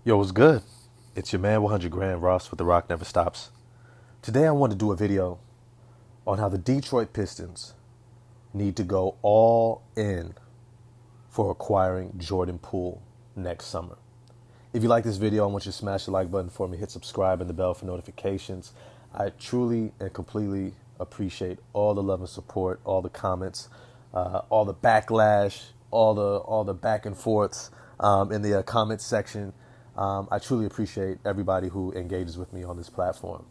Yo, what's good? It's your man 100 Grand Ross with The Rock Never Stops. Today I want to do a video on how the Detroit Pistons need to go all in for acquiring Jordan Poole next summer. If you like this video, I want you to smash the like button for me, hit subscribe and the bell for notifications. I truly and completely appreciate all the love and support, all the comments, all the backlash, all the back and forths in the comments section. I truly appreciate everybody who engages with me on this platform.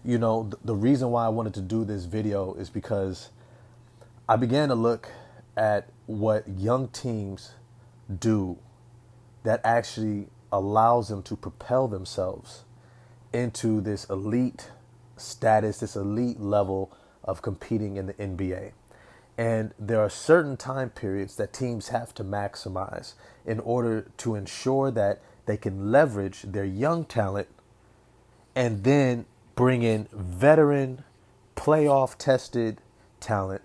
You know, the reason why I wanted to do this video is because I began to look at what young teams do that actually allows them to propel themselves into this elite status, this elite level of competing in the NBA. And there are certain time periods that teams have to maximize in order to ensure that they can leverage their young talent and then bring in veteran, playoff tested talent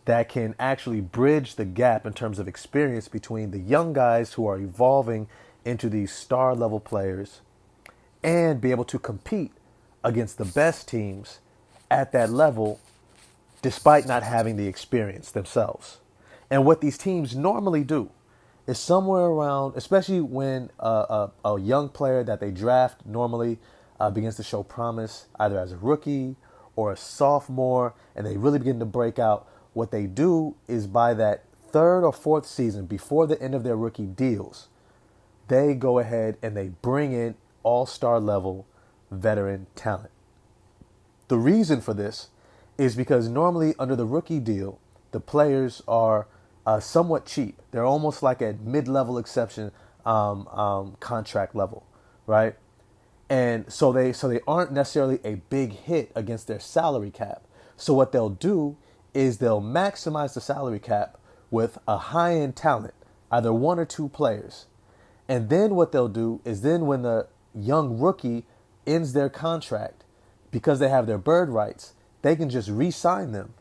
that can actually bridge the gap in terms of experience between the young guys who are evolving into these star level players and be able to compete against the best teams at that level despite not having the experience themselves. And what these teams normally do is somewhere around, especially when a young player that they draft normally begins to show promise, either as a rookie or a sophomore, and they really begin to break out. What they do is by that third or fourth season, before the end of their rookie deals, they go ahead and they bring in all-star level veteran talent. The reason for this is because normally under the rookie deal, the players are somewhat cheap. They're almost like a mid-level exception contract level, right? And so they aren't necessarily a big hit against their salary cap. So what they'll do is they'll maximize the salary cap with a high-end talent, either one or two players. And then what they'll do is then when the young rookie ends their contract, because they have their bird rights, they can just re-sign them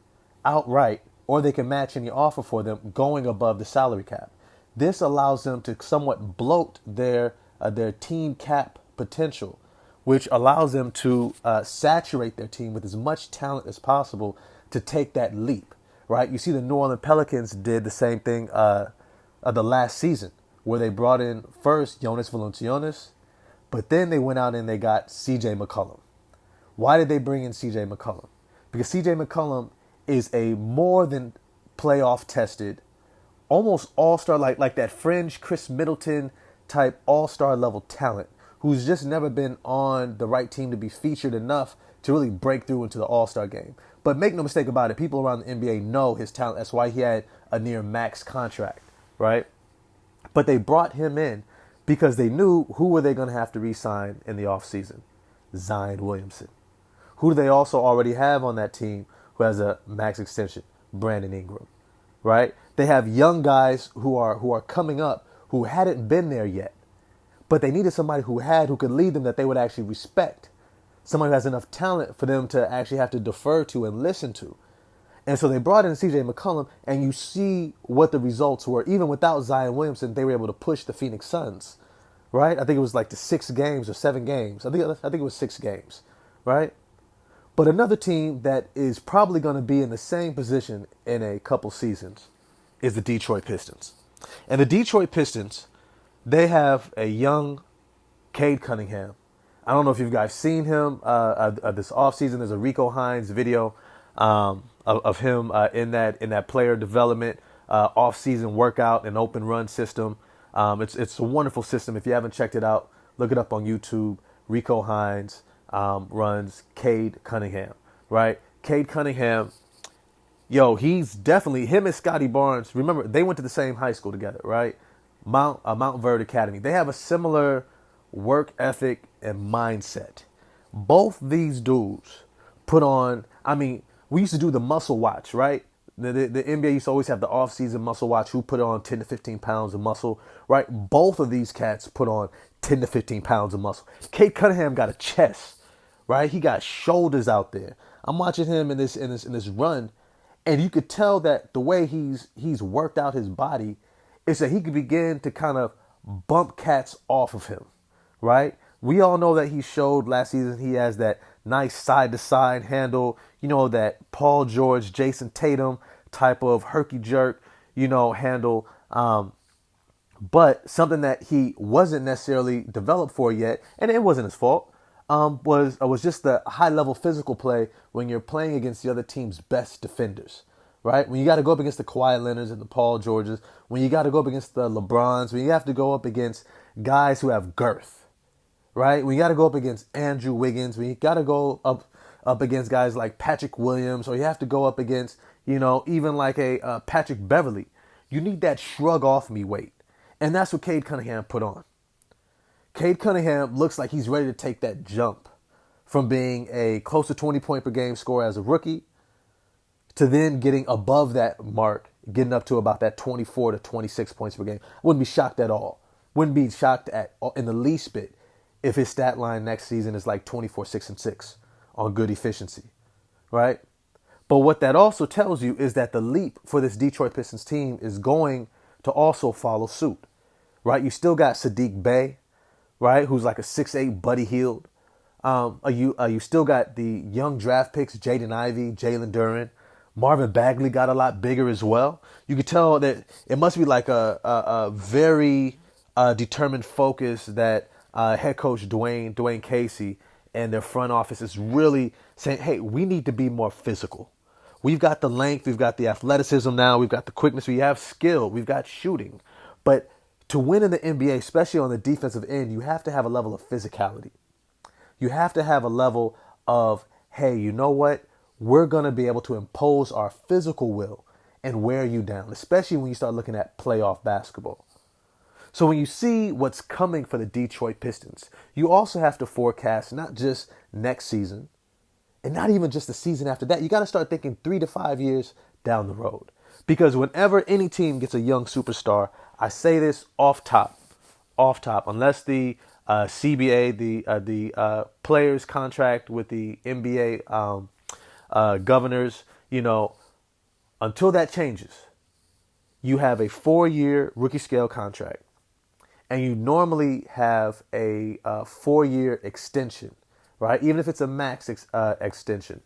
outright, or they can match any offer for them going above the salary cap. This allows them to somewhat bloat their team cap potential, which allows them to saturate their team with as much talent as possible to take that leap, right? You see the New Orleans Pelicans did the same thing the last season, where they brought in first Jonas Valanciunas, but then they went out and they got C.J. McCollum. Why did they bring in C.J. McCollum? Because C.J. McCollum is a more than playoff tested, almost all-star, like that fringe Chris Middleton type all-star level talent who's just never been on the right team to be featured enough to really break through into the all-star game. But make no mistake about it, people around the NBA know his talent. That's why he had a near max contract, right? But they brought him in because they knew who were they going to have to re-sign in the offseason? Zion Williamson. Who do they also already have on that team who has a max extension? Brandon Ingram, right? They have young guys who are coming up who hadn't been there yet, but they needed somebody who could lead them that they would actually respect. Somebody who has enough talent for them to actually have to defer to and listen to. And so they brought in C.J. McCollum, and you see what the results were. Even without Zion Williamson, they were able to push the Phoenix Suns, right? I think it was like the 6 games or 7 games. I think it was 6 games, right? But another team that is probably going to be in the same position in a couple seasons is the Detroit Pistons. And the Detroit Pistons, they have a young Cade Cunningham. I don't know if you guys seen him this offseason. There's a Rico Hines video of him in that player development offseason workout and open run system. It's a wonderful system. If you haven't checked it out, look it up on YouTube. Rico Hines runs Cade Cunningham, right? Cade Cunningham, yo, he's definitely, him and Scotty Barnes, remember, they went to the same high school together, right? Mount Verde Academy. They have a similar work ethic and mindset. Both these dudes put on, I mean, we used to do the muscle watch, right? The NBA used to always have the off-season muscle watch, who put on 10 to 15 pounds of muscle, right? Both of these cats put on 10 to 15 pounds of muscle. Cade Cunningham got a chest, right? He got shoulders out there. I'm watching him in this run, and you could tell that the way he's worked out his body is that he could begin to kind of bump cats off of him, right? We all know that he showed last season he has that nice side to side handle, that Paul George, Jason Tatum type of herky jerk, handle. But something that he wasn't necessarily developed for yet, and it wasn't his fault, was just the high level physical play when you're playing against the other team's best defenders, right? When you got to go up against the Kawhi Leonards and the Paul Georges, when you got to go up against the LeBrons, when you have to go up against guys who have girth, right? When you got to go up against Andrew Wiggins, when you got to go up against guys like Patrick Williams, or you have to go up against, even like a Patrick Beverly, you need that shrug off me weight. And that's what Cade Cunningham put on. Cade Cunningham looks like he's ready to take that jump from being a close to 20 point per game scorer as a rookie to then getting above that mark, getting up to about that 24 to 26 points per game. Wouldn't be shocked at all. Wouldn't be shocked in the least bit if his stat line next season is like 24, 6, and 6 on good efficiency, right? But what that also tells you is that the leap for this Detroit Pistons team is going to also follow suit, right? You still got Sadiq Bey, right, who's like a 6'8" Buddy Hield. You still got the young draft picks, Jaden Ivey, Jalen Duren. Marvin Bagley got a lot bigger as well. You could tell that it must be like a very determined focus that head coach Dwayne Casey and their front office is really saying, hey, we need to be more physical. We've got the length, we've got the athleticism now, we've got the quickness, we have skill, we've got shooting. But to win in the NBA, especially on the defensive end, you have to have a level of physicality. You have to have a level of, hey, you know what? We're going to be able to impose our physical will and wear you down, especially when you start looking at playoff basketball. So when you see what's coming for the Detroit Pistons, you also have to forecast not just next season and not even just the season after that. You got to start thinking 3 to 5 years down the road. Because whenever any team gets a young superstar, I say this off top, unless the CBA, the players contract with the NBA governors, until that changes, you have a 4-year rookie scale contract, and you normally have a 4-year extension, right? Even if it's a max extension,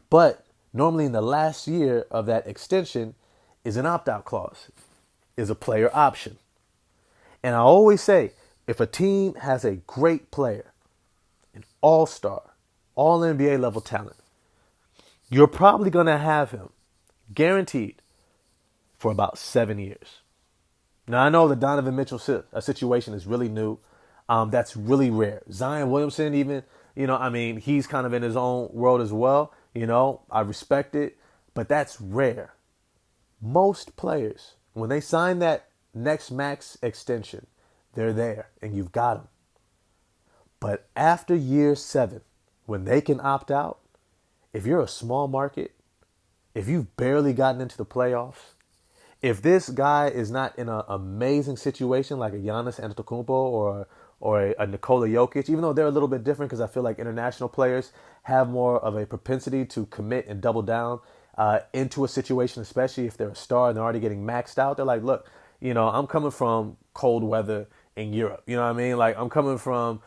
but normally in the last year of that extension is an opt-out clause, is a player option. And I always say, if a team has a great player, an all-star, all NBA level talent, you're probably going to have him guaranteed for about 7 years. Now, I know the Donovan Mitchell situation is really new. That's really rare. Zion Williamson even, he's kind of in his own world as well. I respect it, but that's rare. Most players, when they sign that next max extension, they're there and you've got them. But after year 7, when they can opt out, if you're a small market, if you've barely gotten into the playoffs, if this guy is not in an amazing situation like a Giannis Antetokounmpo or a Nikola Jokic, even though they're a little bit different because I feel like international players have more of a propensity to commit and double down into a situation, especially if they're a star and they're already getting maxed out. They're like, look, I'm coming from cold weather in Europe. You know what I mean? Like, I'm coming from,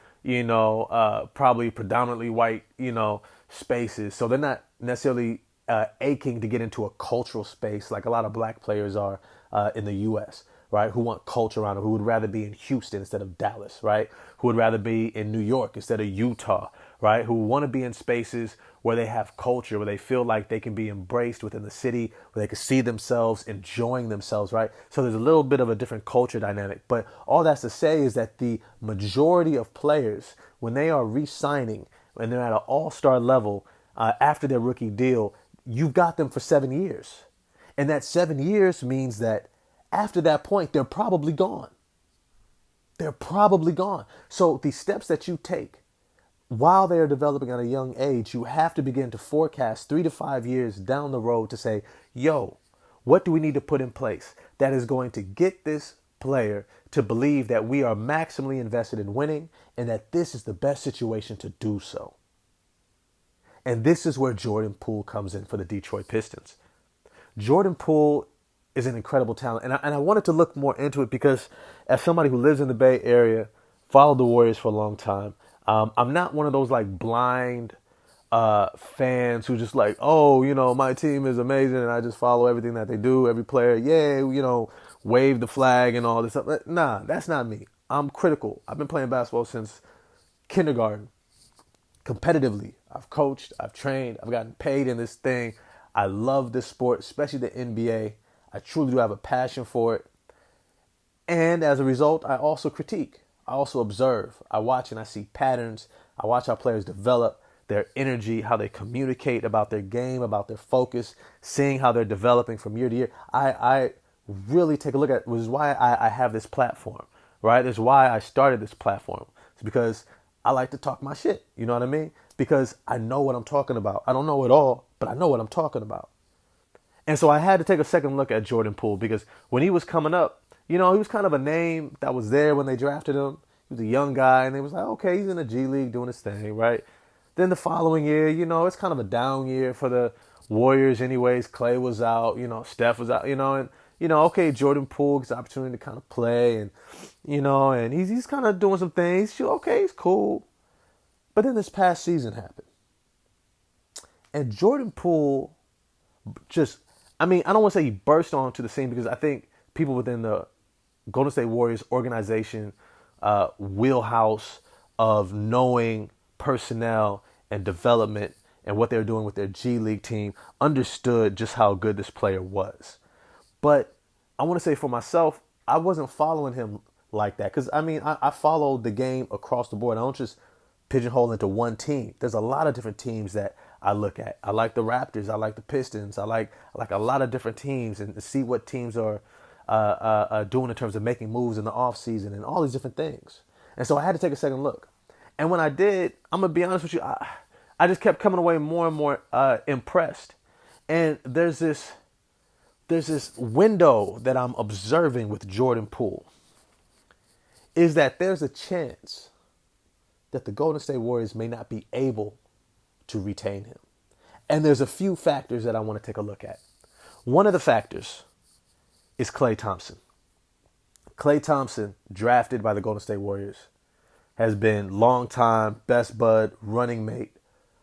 probably predominantly white, spaces. So they're not necessarily aching to get into a cultural space like a lot of black players are in the U.S., right? Who want culture around them, who would rather be in Houston instead of Dallas, right? Who would rather be in New York instead of Utah, right? Who want to be in spaces where they have culture, where they feel like they can be embraced within the city, where they can see themselves enjoying themselves, right? So there's a little bit of a different culture dynamic. But all that's to say is that the majority of players, when they are re-signing and they're at an all-star level after their rookie deal, you've got them for 7 years. And that 7 years means that after that point, they're probably gone. They're probably gone. So the steps that you take while they're developing at a young age, you have to begin to forecast 3 to 5 years down the road to say, yo, what do we need to put in place that is going to get this player to believe that we are maximally invested in winning and that this is the best situation to do so. And this is where Jordan Poole comes in for the Detroit Pistons. Jordan Poole is an incredible talent. And I wanted to look more into it because as somebody who lives in the Bay Area Followed the Warriors for a long time. I'm not one of those like blind fans who just like, oh, my team is amazing and I just follow everything that they do, every player, yeah, wave the flag and all this stuff. Nah, that's not me. I'm critical. I've been playing basketball since kindergarten, competitively. I've coached, I've trained, I've gotten paid in this thing. I love this sport, especially the NBA. I truly do have a passion for it. And as a result, I also critique. I also observe. I watch and I see patterns. I watch how players develop, their energy, how they communicate about their game, about their focus, seeing how they're developing from year to year. I really take a look at, which is why I have this platform, right? It's why I started this platform. It's because I like to talk my shit. You know what I mean? Because I know what I'm talking about. I don't know it all, but I know what I'm talking about. And so I had to take a second look at Jordan Poole because when he was coming up, he was kind of a name that was there when they drafted him. He was a young guy, and they was like, okay, he's in the G League doing his thing, right? Then the following year, it's kind of a down year for the Warriors anyways. Klay was out, Steph was out, okay, Jordan Poole gets the opportunity to kind of play, and he's kind of doing some things. Okay, he's cool. But then this past season happened. And Jordan Poole just, I don't want to say he burst onto the scene because I think people within the Golden State Warriors organization wheelhouse of knowing personnel and development and what they're doing with their G League team understood just how good this player was. But I want to say for myself, I wasn't following him like that because I followed the game across the board. I don't just pigeonhole into one team. There's a lot of different teams that I look at. I like the Raptors. I like the Pistons. I like a lot of different teams and see what teams are doing in terms of making moves in the offseason and all these different things. And so I had to take a second look. And when I did, I'm going to be honest with you, I just kept coming away more and more impressed. And there's this window that I'm observing with Jordan Poole is that there's a chance that the Golden State Warriors may not be able to retain him. And there's a few factors that I want to take a look at. One of the factors is Klay Thompson. Klay Thompson, drafted by the Golden State Warriors, has been longtime best bud running mate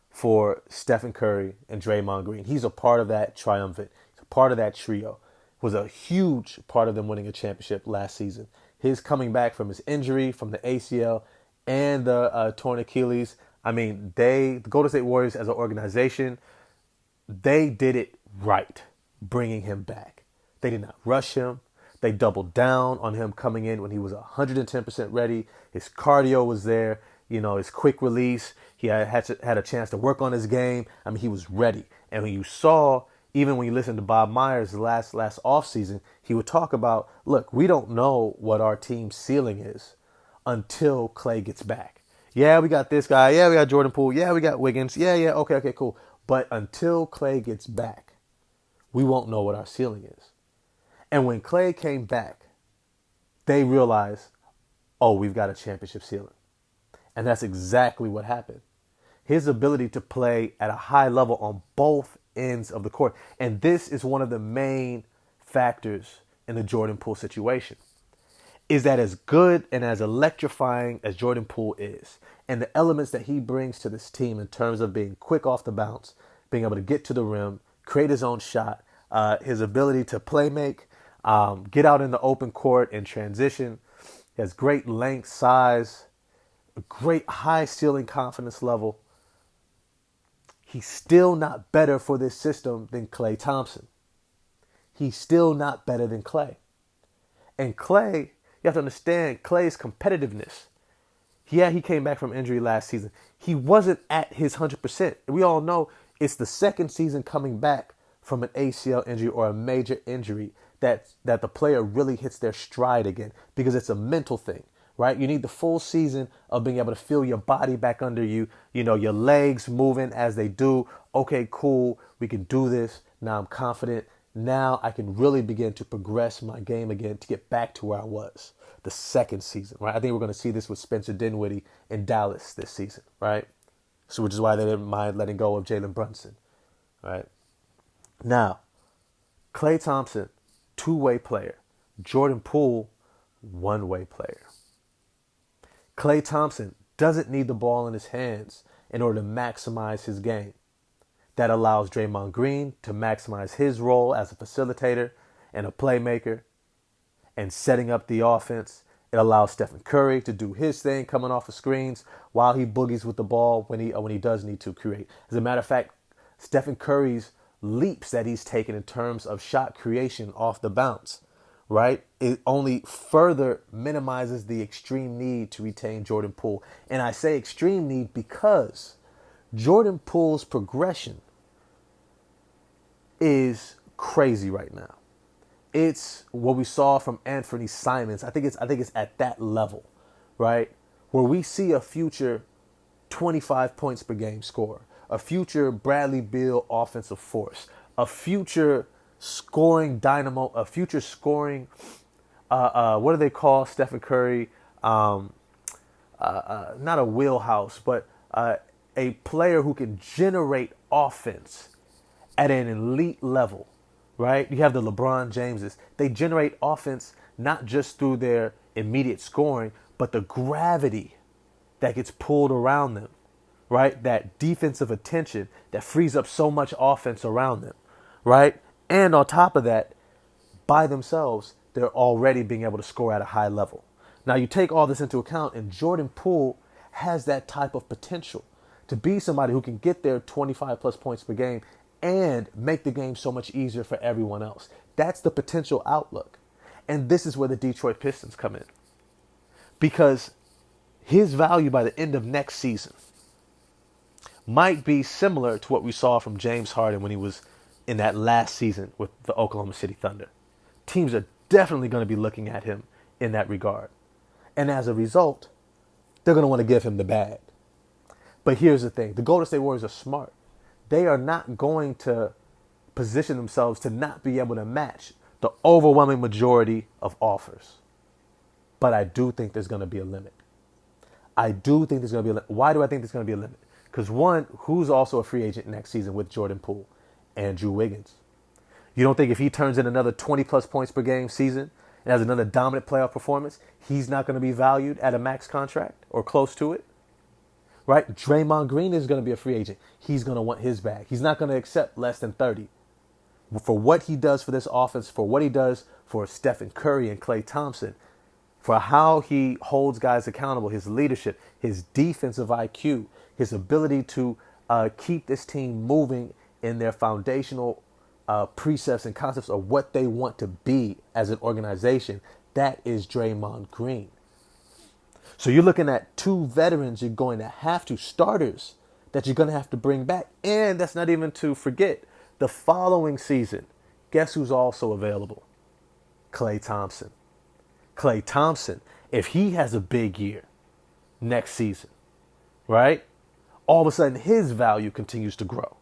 for Stephen Curry and Draymond Green. He's a part of that triumvirate. He's a part of that trio. Was a huge part of them winning a championship last season. His coming back from his injury, from the ACL and the torn Achilles. The Golden State Warriors as an organization, they did it right, bringing him back. They did not rush him. They doubled down on him coming in when he was 110% ready. His cardio was there, his quick release. He had a chance to work on his game. He was ready. And when you saw, even when you listened to Bob Myers last offseason, he would talk about, look, we don't know what our team's ceiling is until Klay gets back. Yeah, we got this guy. Yeah, we got Jordan Poole. Yeah, we got Wiggins. Yeah, okay, cool. But until Klay gets back, we won't know what our ceiling is. And when Klay came back, they realized, oh, we've got a championship ceiling. And that's exactly what happened. His ability to play at a high level on both ends of the court. And this is one of the main factors in the Jordan Poole situation. Is that as good and as electrifying as Jordan Poole is, and the elements that he brings to this team in terms of being quick off the bounce, being able to get to the rim, create his own shot, his ability to play make, get out in the open court and transition. He has great length, size, a great high ceiling confidence level. He's still not better for this system than Klay Thompson. He's still not better than Klay. And Klay, you have to understand Klay's competitiveness. Yeah, he came back from injury last season. He wasn't at his 100%. We all know it's the second season coming back from an ACL injury or a major injury that the player really hits their stride again because it's a mental thing, right? You need the full season of being able to feel your body back under you, your legs moving as they do. Okay, cool. We can do this. Now I'm confident. Now I can really begin to progress my game again to get back to where I was the second season, right? I think we're going to see this with Spencer Dinwiddie in Dallas this season, right? So which is why they didn't mind letting go of Jalen Brunson, right? Now, Klay Thompson, two-way player. Jordan Poole, one-way player. Klay Thompson doesn't need the ball in his hands in order to maximize his game. That allows Draymond Green to maximize his role as a facilitator and a playmaker and setting up the offense. It allows Stephen Curry to do his thing, coming off of screens while he boogies with the ball when he does need to create. As a matter of fact, Stephen Curry's leaps that he's taken in terms of shot creation off the bounce, right? It only further minimizes the extreme need to retain Jordan Poole. And I say extreme need because Jordan Poole's progression is crazy right now. It's what we saw from Anthony Simons. I think it's at that level, right? Where we see a future 25 points per game scorer, a future Bradley Beal offensive force, a future scoring dynamo, a future scoring, what do they call Stephen Curry? Not a wheelhouse, but a player who can generate offense at an elite level, right? You have the LeBron Jameses. They generate offense not just through their immediate scoring, but the gravity that gets pulled around them, right? That defensive attention that frees up so much offense around them, right? And on top of that, by themselves, they're already being able to score at a high level. Now, you take all this into account, and Jordan Poole has that type of potential to be somebody who can get their 25 plus points per game and make the game so much easier for everyone else. That's the potential outlook. And this is where the Detroit Pistons come in. Because his value by the end of next season might be similar to what we saw from James Harden when he was in that last season with the Oklahoma City Thunder. Teams are definitely going to be looking at him in that regard. And as a result, they're going to want to give him the bag. But here's the thing. The Golden State Warriors are smart. They are not going to position themselves to not be able to match the overwhelming majority of offers. But I do think there's going to be a limit. I do think there's going to be a limit. Why do I think there's going to be a limit? Because one, who's also a free agent next season with Jordan Poole? Andrew Wiggins. You don't think if he turns in another 20 plus points per game season and has another dominant playoff performance, he's not going to be valued at a max contract or close to it? Right? Draymond Green is going to be a free agent. He's going to want his bag. He's not going to accept less than 30. For what he does for this offense, for what he does for Stephen Curry and Klay Thompson, for how he holds guys accountable, his leadership, his defensive IQ, his ability to keep this team moving in their foundational precepts and concepts of what they want to be as an organization, that is Draymond Green. So you're looking at two veterans you're going to have to, starters that you're going to have to bring back. And that's not even to forget the following season. Guess who's also available? Klay Thompson. Klay Thompson, if he has a big year next season, right? All of a sudden his value continues to grow,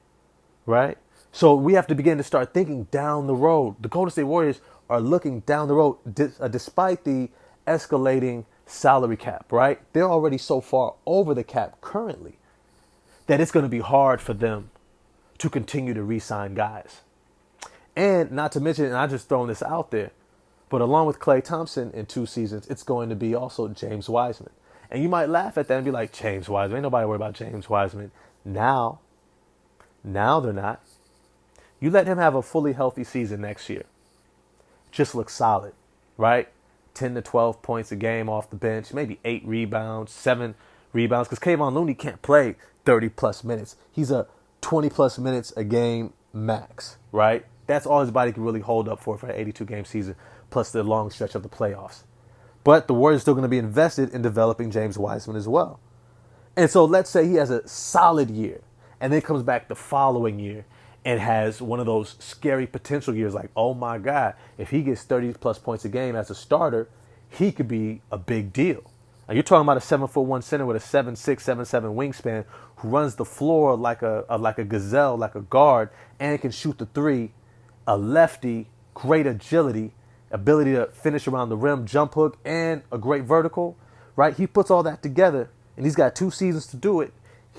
right? So we have to begin to start thinking down the road. The Golden State Warriors are looking down the road despite the escalating salary cap, right? They're already so far over the cap currently that it's going to be hard for them to continue to re-sign guys. And not to mention, and I'm just throwing this out there, but along with Klay Thompson in 2 seasons, it's going to be also James Wiseman. And you might laugh at that and be like, James Wiseman, ain't nobody worried about James Wiseman. Now they're not. You let him have a fully healthy season next year. Just look solid, right? 10 to 12 points a game off the bench, maybe 8 rebounds, 7 rebounds, because Kayvon Looney can't play 30 plus minutes. He's a 20 plus minutes a game max, right? That's all his body can really hold up for an 82 game season, plus the long stretch of the playoffs. But the Warriors are still going to be invested in developing James Wiseman as well. And so let's say he has a solid year and then comes back the following year and has one of those scary potential years like, oh my God, if he gets 30 plus points a game as a starter, he could be a big deal. Now you're talking about a 7'1" center with a 7'6", 7'7" wingspan who runs the floor like a gazelle, like a guard, and can shoot the three, a lefty, great agility, ability to finish around the rim, jump hook, and a great vertical, right? He puts all that together, and he's got 2 seasons to do it.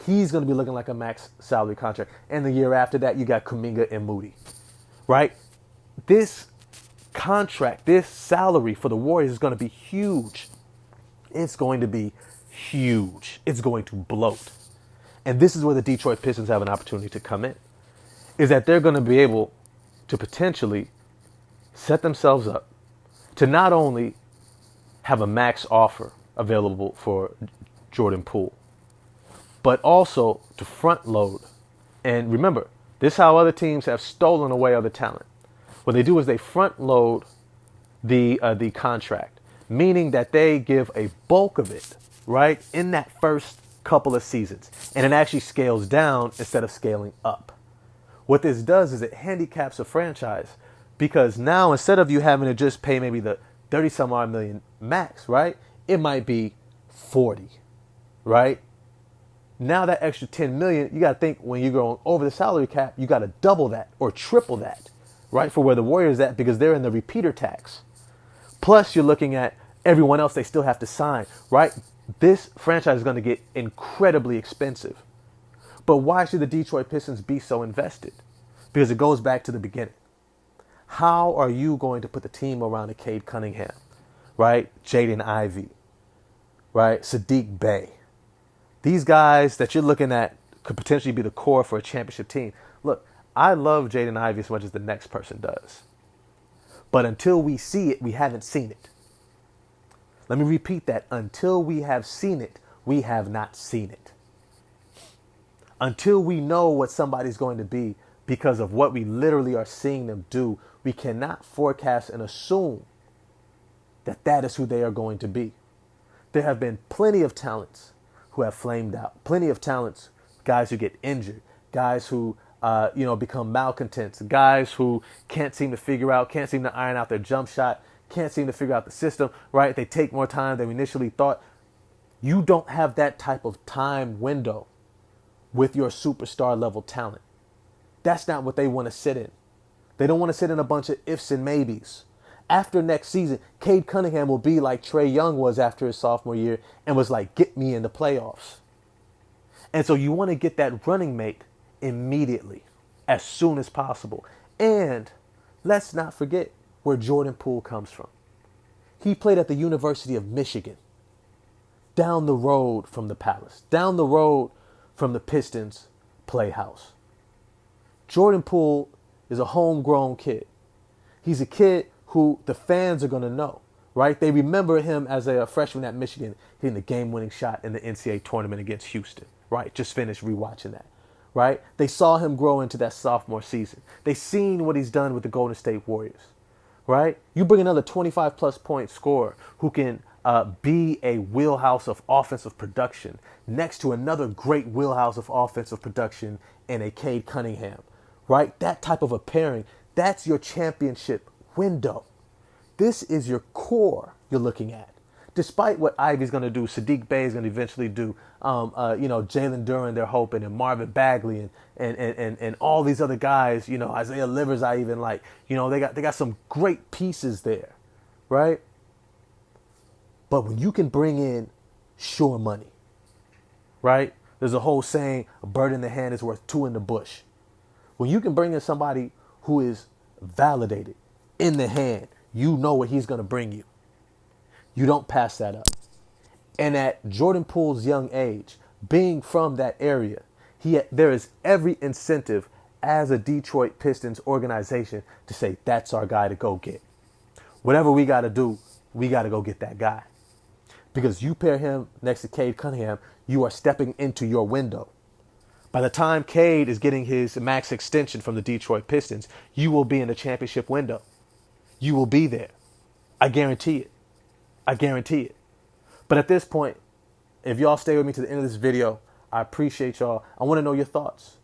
He's going to be looking like a max salary contract. And the year after that, you got Kuminga and Moody, right? This contract, this salary for the Warriors is going to be huge. It's going to be huge. It's going to bloat. And this is where the Detroit Pistons have an opportunity to come in, is that they're going to be able to potentially set themselves up to not only have a max offer available for Jordan Poole, but also to front load. And remember, this is how other teams have stolen away other talent. What they do is they front load the contract, meaning that they give a bulk of it, right, in that first couple of seasons. And it actually scales down instead of scaling up. What this does is it handicaps a franchise, because now instead of you having to just pay maybe the 30 some odd million max, right, it might be 40, right? Now that extra 10 million, you got to think when you're going over the salary cap, you got to double that or triple that, right, for where the Warriors at, because they're in the repeater tax. Plus you're looking at everyone else they still have to sign, right? This franchise is going to get incredibly expensive. But why should the Detroit Pistons be so invested? Because it goes back to the beginning. How are you going to put the team around a Cade Cunningham, right? Jaden Ivey, right? Sadiq Bey. These guys that you're looking at could potentially be the core for a championship team. Look, I love Jaden Ivey as much as the next person does. But until we see it, we haven't seen it. Let me repeat that. Until we have seen it, we have not seen it. Until we know what somebody's going to be because of what we literally are seeing them do, we cannot forecast and assume that that is who they are going to be. There have been plenty of talents who have flamed out. Plenty of talents, guys who get injured, guys who become malcontents, guys who can't seem to iron out their jump shot, can't seem to figure out the system, right? They take more time than we initially thought. You don't have that type of time window with your superstar level talent. That's not what they want to sit in. They don't want to sit in a bunch of ifs and maybes. After next season, Cade Cunningham will be like Trae Young was after his sophomore year and was like, get me in the playoffs. And so you want to get that running mate immediately, as soon as possible. And let's not forget where Jordan Poole comes from. He played at the University of Michigan, down the road from the Palace, down the road from the Pistons playhouse. Jordan Poole is a homegrown kid. He's a kid who the fans are going to know, right? They remember him as a freshman at Michigan hitting the game-winning shot in the NCAA tournament against Houston, right? Just finished rewatching that, right? They saw him grow into that sophomore season. They seen what he's done with the Golden State Warriors, right? You bring another 25-plus point scorer who can be a wheelhouse of offensive production next to another great wheelhouse of offensive production in a Cade Cunningham, right? That type of a pairing, that's your championship window. This is your core you're looking at. Despite what Ivey's going to do, Sadiq Bey is going to eventually do, Jalen Duren, they're hoping, and Marvin Bagley and all these other guys, Isaiah Livers I even like. They got some great pieces there, right? But when you can bring in sure money, right? There's a whole saying, a bird in the hand is worth two in the bush. When you can bring in somebody who is validated in the hand, you know what he's going to bring you. You don't pass that up. And at Jordan Poole's young age, being from that area, there is every incentive as a Detroit Pistons organization to say, that's our guy to go get. Whatever we got to do, we got to go get that guy. Because you pair him next to Cade Cunningham, you are stepping into your window. By the time Cade is getting his max extension from the Detroit Pistons, you will be in the championship window. You will be there. I guarantee it. I guarantee it. But at this point, if y'all stay with me to the end of this video, I appreciate y'all. I want to know your thoughts.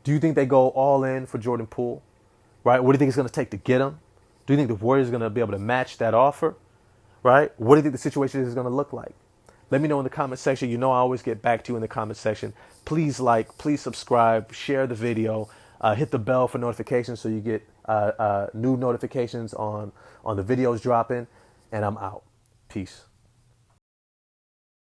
Do you think they go all in for Jordan Poole? Right? What do you think it's going to take to get him? Do you think the Warriors are going to be able to match that offer? Right? What do you think the situation is going to look like? Let me know in the comment section. You know I always get back to you in the comment section. Please like, please subscribe, share the video, hit the bell for notifications so you get new notifications on the videos dropping. And I'm out. Peace.